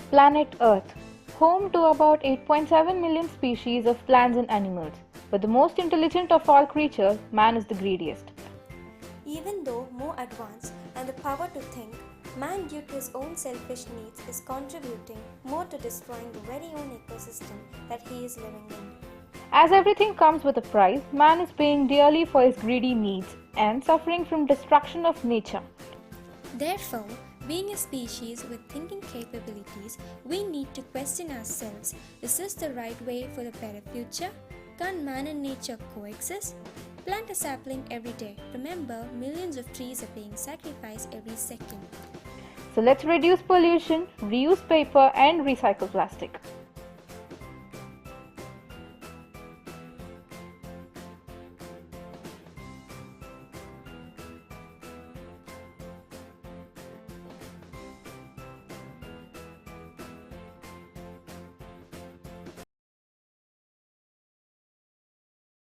Planet Earth, home to about 8.7 million species of plants and animals. But the most intelligent of all creatures, man is the greediest. Even though more advanced and the power to think, man due to his own selfish needs is contributing more to destroying the very own ecosystem that he is living in. As everything comes with a price, man is paying dearly for his greedy needs and suffering from destruction of nature. Therefore, being a species with thinking capabilities, we need to question ourselves, is this the right way for a better future? Can man and nature coexist? Plant a sapling every day. Remember, millions of trees are being sacrificed every second. So let's reduce pollution, reuse paper and recycle plastic.